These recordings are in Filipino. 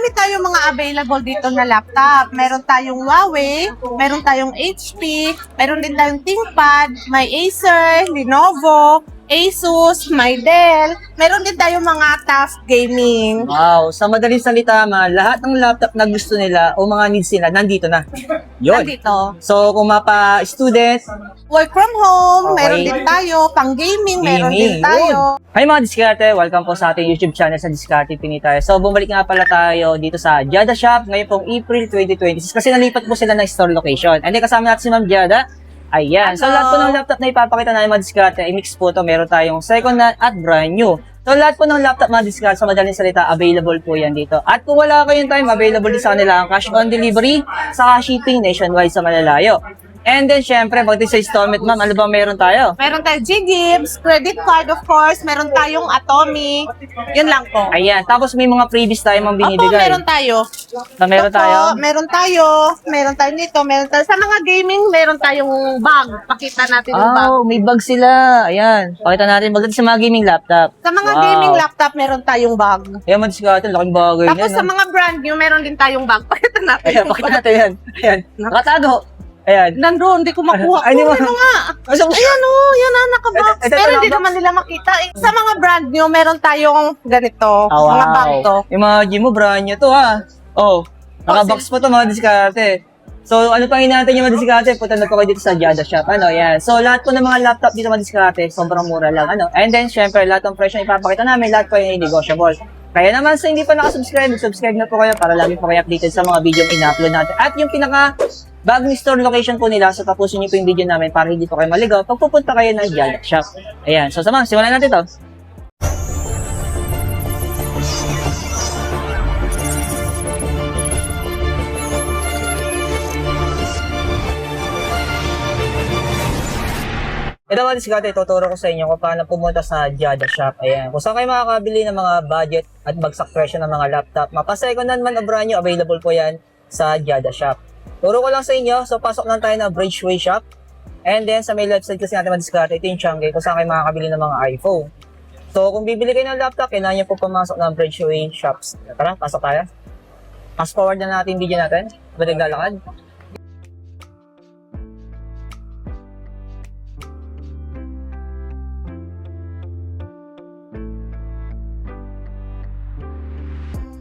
Marami tayong mga available dito na laptop. Meron tayong Huawei, meron tayong HP, meron din tayong ThinkPad, may Acer, Lenovo, Asus, may Dell, meron din tayong mga TUF Gaming. Wow, sa madaling salita, lahat ng laptop na gusto nila o mga needs nila, nandito na. Yun. Nandito. So, kung mapa-student, Work from home, Okay. meron din tayo. Pang gaming, meron din Gaming, tayo. hi mga diskarte, welcome po sa ating YouTube channel sa Diskarte Pinitay. So, bumalik nga pala tayo dito sa Jada Shop ngayon pong April 2026 kasi nalipat po sila ng store location. And then kasama natin si Ma'am Jada. Ayan. So, Hello. lahat po ng laptop na ipapakita natin mga diskarte, i-mix po to. Meron tayong second hand at brand new. So, lahat po ng laptop mga diskarte, sa madaling salita, available po yan dito. At kung wala kayong time, available din sa kanila ang cash on delivery, saka shipping nationwide sa malalayo. And then, syempre, pagdating sa installment, ma'am, ano ba meron tayo? Meron tayong G-Gibbs, credit card of course, meron tayong Atomic. Yun lang po. Ayan. Tapos may mga freebies tayo mang Opo, binibigay. meron tayo. Meron Opo, tayo. meron tayo nito, meron tayo. Sa mga gaming, meron tayong bag. Pakita natin yung bag. Oh, may bag sila. Ayan. Pakita natin. Pagdating sa mga gaming laptop. Sa mga Wow. gaming laptop, meron tayong bag. Ayan, madiskarte. Laking bagay Tapos yan. sa mga brand new, meron din tayong bag. Pakita natin Ayan, yung pakita bag. natin yan. Ayan. Nakatago. Ayan. Nandun, hindi ko makuha. Ay, di Kunin ba? mo nga. Masok. Ayan o, yan na, nakabox. Ito, Pero hindi nakabox. naman nila makita. Sa mga brand new, meron tayong ganito. Oh, Mga bag to. Yung mga gym mo, brand new to ha. Oh, nakabox pa to mga diskarte. So, ano pang hinahantay yung mga diskarte? Punta na po kayo dito sa Jada Shop. Ano, yan. So, lahat po ng mga laptop dito mga diskarte, sobrang mura lang. Ano. And then, syempre, lahat ng presyo na ipapakita namin, lahat po yung negotiable. Kaya naman sa hindi pa nakasubscribe, subscribe na po kayo para lagi po kayo updated sa mga video ina-upload natin. At yung bagong store location po nila, so tapusin niyo po yung video namin para hindi po kayo maligaw pag pupunta kayo ng Jada Shop. Ayan. So, sama, simulan natin to. Ito mga diskarte, tuturo ko sa inyo kung paano pumunta sa Jada Shop. Ayan. Kung saan kayo makakabili ng mga budget at bagsak presyo ng mga laptop. Mapa-second hand man o brand new, available po yan sa Jada Shop. Turo ko lang sa inyo. So, pasok lang tayo na Bridgeway Shop. And then, sa may left side kasi natin mga diskarte, ito yung Changi kung saan kayo makakabili ng mga iPhone. So, kung bibili kayo ng laptop, kailangan nyo po pumasok ng Bridgeway Shops. Tara, pasok tayo. Fast forward na natin yung video natin. Ba naglalakad?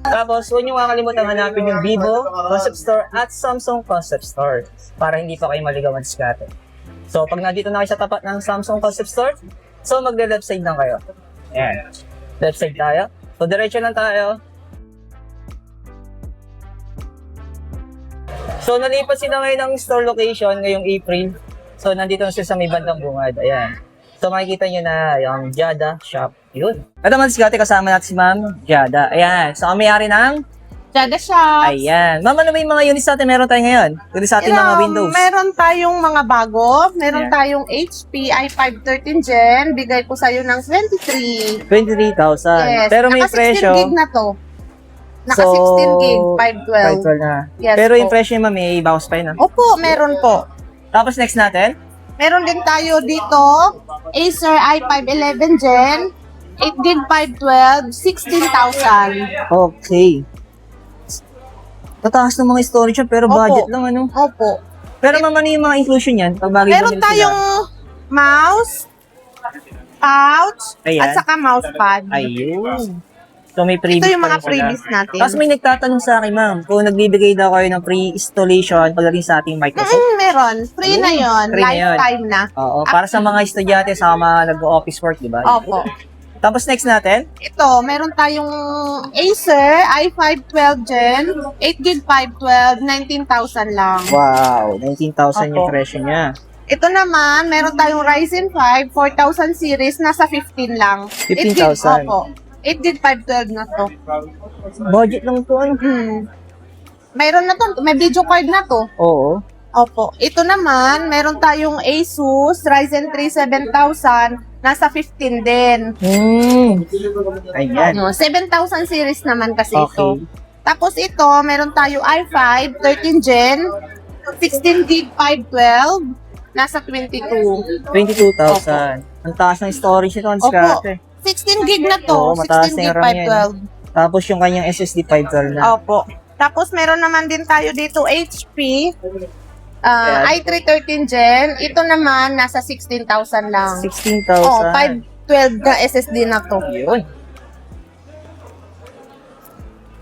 Tapos, huwag niyo kakalimutan hanapin yung Vivo Concept Store at Samsung Concept Store para hindi pa kayo maligaw ang diskarte. So, pag nandito na kayo sa tapat ng Samsung Concept Store, so magde-left side lang kayo. Ayan. Left side tayo. So, diretso lang tayo. So, nalipat sila ngayon ng store location ngayong April. So, nandito na sila sa may bandang bungad. Ayan. So, makikita nyo na yung Jada Shop. Yun. At naman diskarte kasama natin si Ma'am Jada. Ayan. So, ang may-ari ng Jada Shop. ayan. Ma'am, ano ba yung mga units natin meron tayo ngayon? Kundi sa ating mga Windows. Meron tayong mga bago. Meron Yeah. tayong HP i5 13 Gen. Bigay ko sa'yo ng 23. 23,000. Yes. Pero may Naka 16 presyo. gig na to. Naka 16 gig, 512. 512 na. Yes Pero yung po. presyo ma'am, may bawas pa yun. Opo, meron po. Tapos next natin. Meron din tayo dito, Acer i5 11 Gen, 8 gig 512, 16,000. Okay. Tataas ng mga storage yan, pero Opo. budget lang ano. Opo. Pero ma'am, ano yung mga inclusion yan? Pag bagay Meron bumili sila? tayong mouse, pouch, Ayan. at saka mousepad. Ayun. So may freebies Ito yung pa mga rin sila. freebies natin. Tapos may nagtatanong sa akin, ma'am, kung nagbibigay daw kayo ng free installation pagdating sa ating Microsoft. Meron. Free na yon, Free na yun. lifetime na. Oo, para sa mga estudyante sa mga nag-office work, di ba? Opo. Tapos next natin, Ito, meron tayong Acer i5 12 Gen, 8 gig 512, 19,000 lang. wow, 19,000 yung Opo. presyo niya. Ito naman, meron tayong Ryzen 5 4000 series, nasa 15 lang. 8 gig, 15,000. opo. 8 gig 512 na to. Budget lang to, ano? Mayroon na to, may video card na to. Oo. Opo. Ito naman, meron tayong Asus Ryzen 3 7000, nasa 15 din. Ayan. No, 7000 series naman kasi Okay. ito. Tapos ito, meron tayo i5 13 Gen, 16 gig 512, nasa 22. 22,000. Ang taas ng storage nito, ang Opo. diskarte. 16 gig na to, Oo, mataas 16 na gig yung RAM yan. 512. Tapos yung kanyang SSD 512 na. Opo. Tapos meron naman din tayo dito HP. i3 13 Gen. Ito naman, nasa 16,000 lang. 16,000. Oh, 512 na SSD na to. Yun.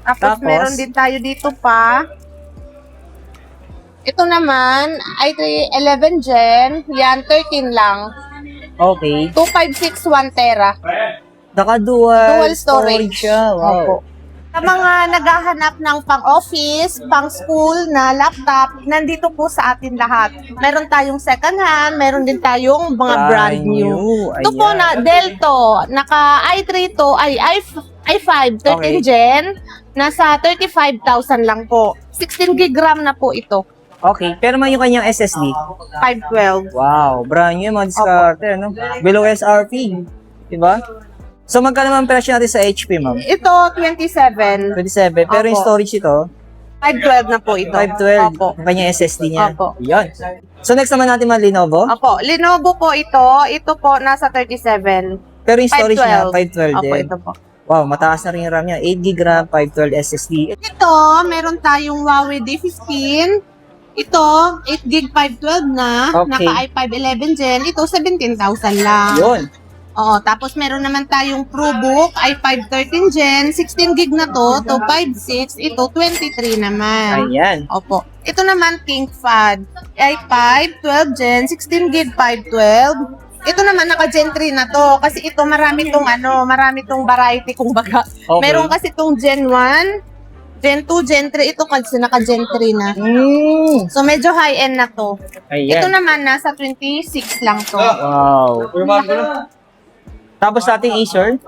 Tapos, Tapos? meron din tayo dito pa. Ito naman, i3 11 Gen. Yan, 13 lang. Okay. 256 1 tera. Naka-dual Dual storage. siya. Wow. Opo. Sa mga naghahanap ng pang-office, pang-school na laptop, nandito po sa atin lahat. Meron tayong second hand, meron din tayong mga brand new. Ito po Ayan. na Dell to, naka i3 to, i5 13 Okay. Gen, nasa 35,000 lang po. 16 gig RAM na po ito, Okay, pero may yung kanyang SSD. 512. Wow, brand new mga diskarte, no? Below SRP. Diba? So, magkano naman presyo natin sa HP, ma'am? Ito, 27. 27. Pero yung Opo. storage ito, 512 na po ito. 512. Opo. Yung kanyang SSD niya. Opo. Yan. So, next naman natin mga Lenovo. Opo, Lenovo po ito. Ito po, nasa 37. Pero yung storage niya, 512 Opo, din. ito po. Wow, mataas na rin yung RAM niya. 8 GB RAM, 512 SSD. Ito, meron tayong Huawei D15. Ito, 8 gig 512 na. Okay. Naka i5 11 Gen. Ito, 17,000 lang. Yun. Oo, tapos meron naman tayong ProBook i5 13 Gen. 16 gig na to. To 5.6. Ito, 23 naman. Ayan. Opo. Ito naman, ThinkPad. i5 12 Gen. 16 gig 512. Ito naman naka Gen 3 na to kasi ito marami tong variety kung baga. Okay. Meron kasi tong Gen 1, Gen 2, Gen 3, ito kasi naka Gen 3 na. So medyo high-end na to. Ayan. Ito naman nasa 26 lang to. Wow. Tapos sa ating Acer,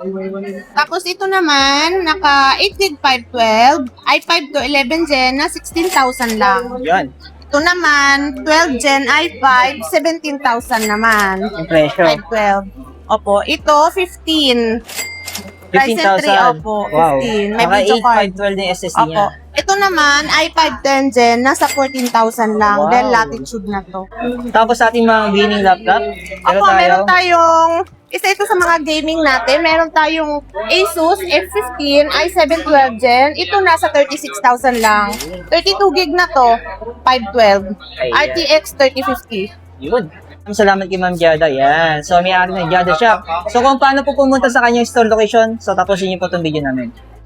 Tapos ito naman naka 8 gig 512, i5 to 11 Gen na 16,000 lang. yan. Ito naman 12 Gen i5, 17,000 naman. Yung presyo. 512. Opo, ito 15. Ryzen 3, 15,000. opo, Wow. 15. May Naka video 8, card. 512 yung SSD Opo. niya. Ito naman, i5 10 Gen, nasa 14,000 lang. Wow. Dell Latitude na to. Tapos sa ating mga gaming laptop, Opo, meron tayong, isa ito sa mga gaming natin, meron tayong Asus F15 i7 12 Gen. Ito nasa 36,000 lang. 32 gig na to, 512. Ayan. RTX 3050. Yun. Salamat kay Ma'am Jada. Yan. So, may-ari ng Jada Shop. So, kung paano po pumunta sa kanyang store location, so tapusin niyo po itong video namin.